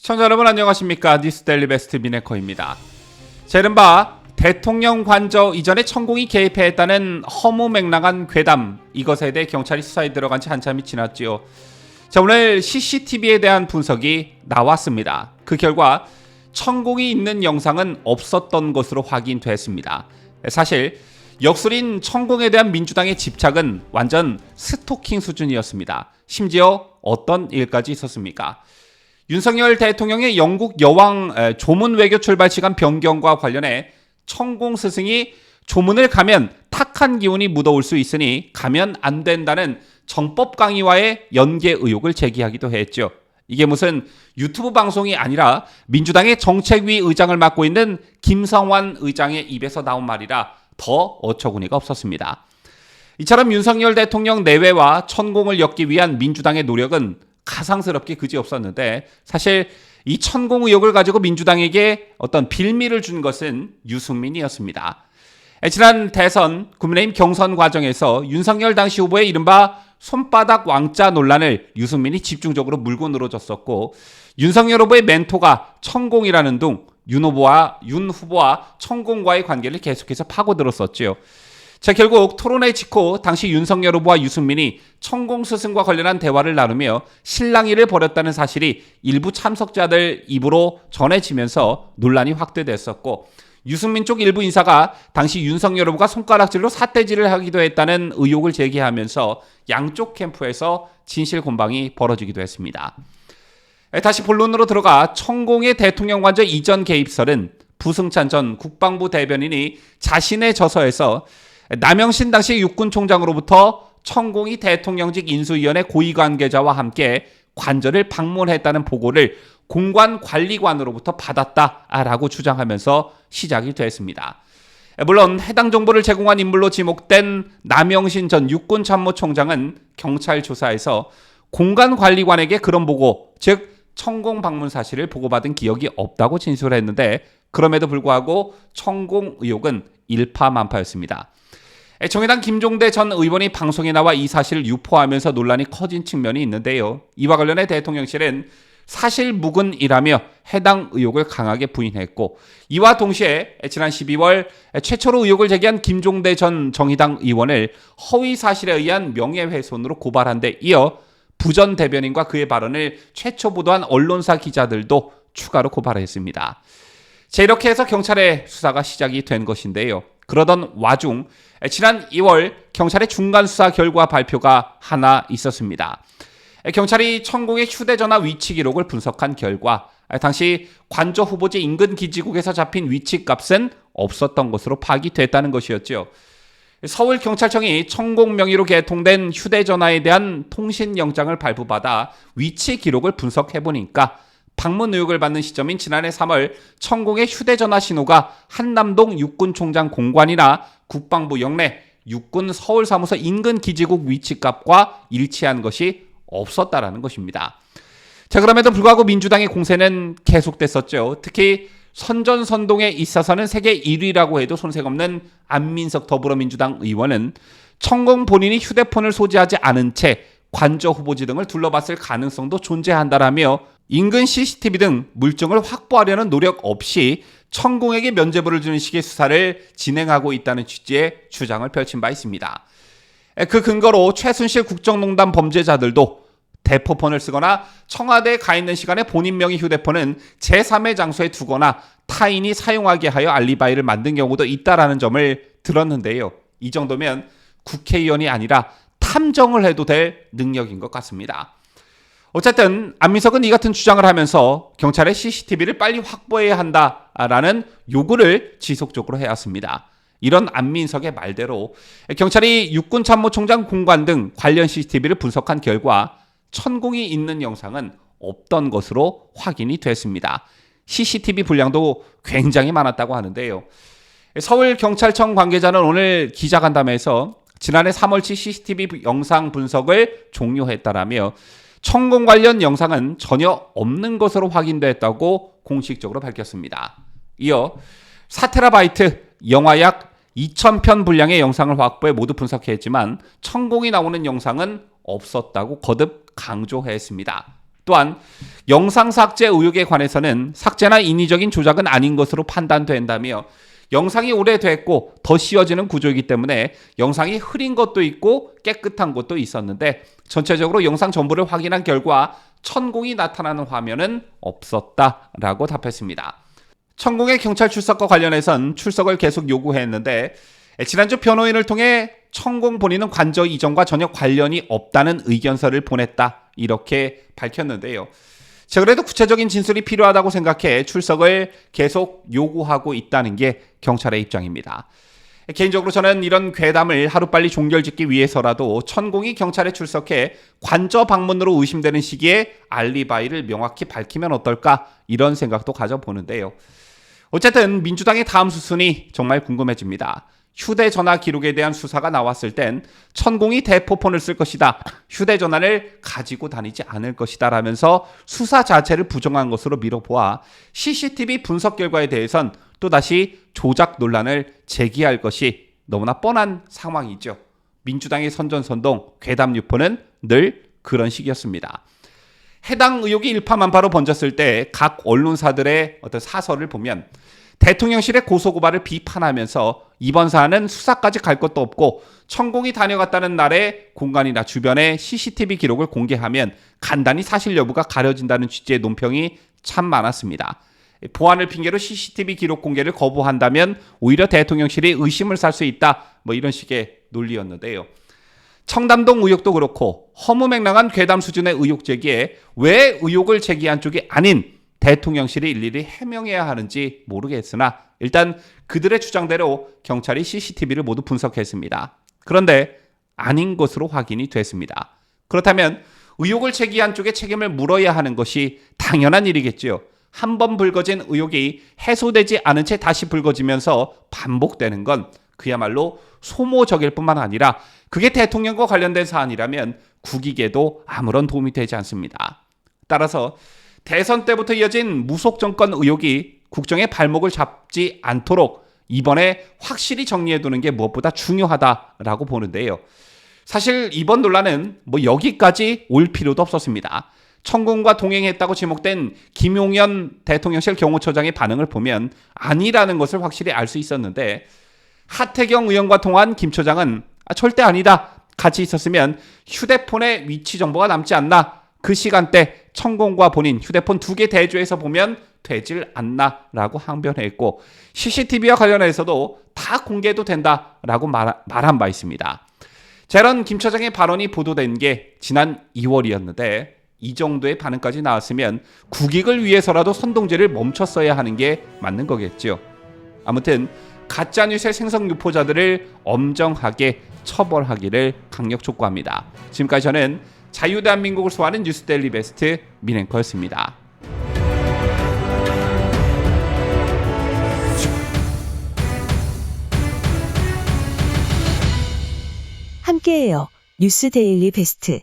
시청자 여러분 안녕하십니까. 뉴스데일리 베스트 미네커입니다. 이른바 대통령 관저 이전에 천공이 개입했다는 허무맹랑한 괴담, 이것에 대해 경찰이 수사에 들어간 지 한참이 지났지요. 오늘 CCTV에 대한 분석이 나왔습니다. 그 결과 천공이 있는 영상은 없었던 것으로 확인됐습니다. 사실 역술인 천공에 대한 민주당의 집착은 완전 스토킹 수준이었습니다. 심지어 어떤 일까지 있었습니까? 윤석열 대통령의 영국 여왕 조문 외교 출발 시간 변경과 관련해 천공 스승이 조문을 가면 탁한 기운이 묻어올 수 있으니 가면 안 된다는 정법 강의와의 연계 의혹을 제기하기도 했죠. 이게 무슨 유튜브 방송이 아니라 민주당의 정책위 의장을 맡고 있는 김성환 의장의 입에서 나온 말이라 더 어처구니가 없었습니다. 이처럼 윤석열 대통령 내외와 천공을 엮기 위한 민주당의 노력은 가상스럽게 그지없었는데, 사실 이 천공 의혹을 가지고 민주당에게 어떤 빌미를 준 것은 유승민이었습니다. 지난 대선 국민의힘 경선 과정에서 윤석열 당시 후보의 이른바 손바닥 왕자 논란을 유승민이 집중적으로 물고 늘어졌었고, 윤석열 후보의 멘토가 천공이라는 둥 윤 후보와 천공과의 관계를 계속해서 파고들었었죠. 결국 토론회 직후 당시 윤석열 후보와 유승민이 천공 스승과 관련한 대화를 나누며 실랑이를 벌였다는 사실이 일부 참석자들 입으로 전해지면서 논란이 확대됐었고, 유승민 쪽 일부 인사가 당시 윤석열 후보가 손가락질로 삿대질을 하기도 했다는 의혹을 제기하면서 양쪽 캠프에서 진실 공방이 벌어지기도 했습니다. 다시 본론으로 들어가 천공의 대통령 관저 이전 개입설은 부승찬 전 국방부 대변인이 자신의 저서에서 남영신 당시 육군총장으로부터 천공이 대통령직 인수위원회 고위관계자와 함께 관저를 방문했다는 보고를 공관관리관으로부터 받았다라고 주장하면서 시작이 됐습니다. 물론 해당 정보를 제공한 인물로 지목된 남영신 전 육군참모총장은 경찰 조사에서 공관관리관에게 그런 보고, 즉 천공 방문 사실을 보고받은 기억이 없다고 진술했는데, 그럼에도 불구하고 천공 의혹은 일파만파였습니다. 정의당 김종대 전 의원이 방송에 나와 이 사실을 유포하면서 논란이 커진 측면이 있는데요. 이와 관련해 대통령실은 사실무근이라며 해당 의혹을 강하게 부인했고, 이와 동시에 지난 12월 최초로 의혹을 제기한 김종대 전 정의당 의원을 허위 사실에 의한 명예훼손으로 고발한 데 이어 부전 대변인과 그의 발언을 최초 보도한 언론사 기자들도 추가로 고발했습니다. 이렇게 해서 경찰의 수사가 시작이 된 것인데요. 그러던 와중 지난 2월 경찰의 중간 수사 결과 발표가 하나 있었습니다. 경찰이 천공의 휴대전화 위치 기록을 분석한 결과 당시 관저 후보지 인근 기지국에서 잡힌 위치값은 없었던 것으로 파악이 됐다는 것이었죠. 서울경찰청이 천공 명의로 개통된 휴대전화에 대한 통신영장을 발부받아 위치 기록을 분석해보니까 방문 의혹을 받는 시점인 지난해 3월 천공의 휴대전화 신호가 한남동 육군총장 공관이나 국방부 영내 육군 서울사무소 인근 기지국 위치값과 일치한 것이 없었다라는 것입니다. 그럼에도 불구하고 민주당의 공세는 계속됐었죠. 특히 선전선동에 있어서는 세계 1위라고 해도 손색 없는 안민석 더불어민주당 의원은 천공 본인이 휴대폰을 소지하지 않은 채 관저 후보지 등을 둘러봤을 가능성도 존재한다라며 인근 CCTV 등 물증을 확보하려는 노력 없이 천공에게 면죄부를 주는 식의 수사를 진행하고 있다는 취지의 주장을 펼친 바 있습니다. 그 근거로 최순실 국정농단 범죄자들도 대포폰을 쓰거나 청와대에 가 있는 시간에 본인 명의 휴대폰은 제3의 장소에 두거나 타인이 사용하게 하여 알리바이를 만든 경우도 있다라는 점을 들었는데요. 이 정도면 국회의원이 아니라 탐정을 해도 될 능력인 것 같습니다. 어쨌든 안민석은 이 같은 주장을 하면서 경찰의 CCTV를 빨리 확보해야 한다라는 요구를 지속적으로 해왔습니다. 이런 안민석의 말대로 경찰이 육군참모총장 공관 등 관련 CCTV를 분석한 결과 천공이 있는 영상은 없던 것으로 확인이 됐습니다. CCTV 분량도 굉장히 많았다고 하는데요. 서울경찰청 관계자는 오늘 기자간담회에서 지난해 3월치 CCTV 영상 분석을 종료했다라며 천공 관련 영상은 전혀 없는 것으로 확인됐다고 공식적으로 밝혔습니다. 이어 4TB 영화 약 2,000편 분량의 영상을 확보해 모두 분석했지만 천공이 나오는 영상은 없었다고 거듭 강조했습니다. 또한 영상 삭제 의혹에 관해서는 삭제나 인위적인 조작은 아닌 것으로 판단된다며 영상이 오래됐고 더 씌워지는 구조이기 때문에 영상이 흐린 것도 있고 깨끗한 것도 있었는데 전체적으로 영상 전부를 확인한 결과 천공이 나타나는 화면은 없었다라고 답했습니다. 천공의 경찰 출석과 관련해선 출석을 계속 요구했는데 지난주 변호인을 통해 천공 본인은 관저 이전과 전혀 관련이 없다는 의견서를 보냈다 이렇게 밝혔는데요. 자, 그래도 구체적인 진술이 필요하다고 생각해 출석을 계속 요구하고 있다는 게 경찰의 입장입니다. 개인적으로 저는 이런 괴담을 하루빨리 종결짓기 위해서라도 천공이 경찰에 출석해 관저 방문으로 의심되는 시기에 알리바이를 명확히 밝히면 어떨까 이런 생각도 가져보는데요. 어쨌든 민주당의 다음 수순이 정말 궁금해집니다. 휴대전화 기록에 대한 수사가 나왔을 땐 천공이 대포폰을 쓸 것이다. 휴대전화를 가지고 다니지 않을 것이다 라면서 수사 자체를 부정한 것으로 미뤄보아 CCTV 분석 결과에 대해선 또다시 조작 논란을 제기할 것이 너무나 뻔한 상황이죠. 민주당의 선전선동, 괴담 유포는 늘 그런 식이었습니다. 해당 의혹이 일파만파로 번졌을 때 각 언론사들의 어떤 사설을 보면 대통령실의 고소고발을 비판하면서 이번 사안은 수사까지 갈 것도 없고 천공이 다녀갔다는 날의 공간이나 주변의 CCTV 기록을 공개하면 간단히 사실 여부가 가려진다는 취지의 논평이 참 많았습니다. 보안을 핑계로 CCTV 기록 공개를 거부한다면 오히려 대통령실이 의심을 살 수 있다. 뭐 이런 식의 논리였는데요. 청담동 의혹도 그렇고 허무맹랑한 괴담 수준의 의혹 제기에 왜 의혹을 제기한 쪽이 아닌 대통령실이 일일이 해명해야 하는지 모르겠으나 일단 그들의 주장대로 경찰이 CCTV를 모두 분석했습니다. 그런데 아닌 것으로 확인이 됐습니다. 그렇다면 의혹을 제기한 쪽에 책임을 물어야 하는 것이 당연한 일이겠지요. 한 번 불거진 의혹이 해소되지 않은 채 다시 불거지면서 반복되는 건 그야말로 소모적일 뿐만 아니라 그게 대통령과 관련된 사안이라면 국익에도 아무런 도움이 되지 않습니다. 따라서 대선 때부터 이어진 무속 정권 의혹이 국정의 발목을 잡지 않도록 이번에 확실히 정리해두는 게 무엇보다 중요하다라고 보는데요. 사실 이번 논란은 뭐 여기까지 올 필요도 없었습니다. 천공과 동행했다고 지목된 김용현 대통령실 경호처장의 반응을 보면 아니라는 것을 확실히 알 수 있었는데 하태경 의원과 통화한 김 처장은 절대 아니다. 같이 있었으면 휴대폰의 위치 정보가 남지 않나. 그 시간대 천공과 본인 휴대폰 2개 대조해서 보면 되질 않나라고 항변했고 CCTV와 관련해서도 다 공개해도 된다라고 말한 바 있습니다. 자, 이런 김 처장의 발언이 보도된 게 지난 2월이었는데 이 정도의 반응까지 나왔으면 국익을 위해서라도 선동제를 멈췄어야 하는 게 맞는 거겠죠. 아무튼 가짜뉴스의 생성 유포자들을 엄정하게 처벌하기를 강력 촉구합니다. 지금까지 저는 자유대한민국을 소화하는 뉴스데일리 베스트 민앵커였습니다. 함께해요. 뉴스데일리 베스트.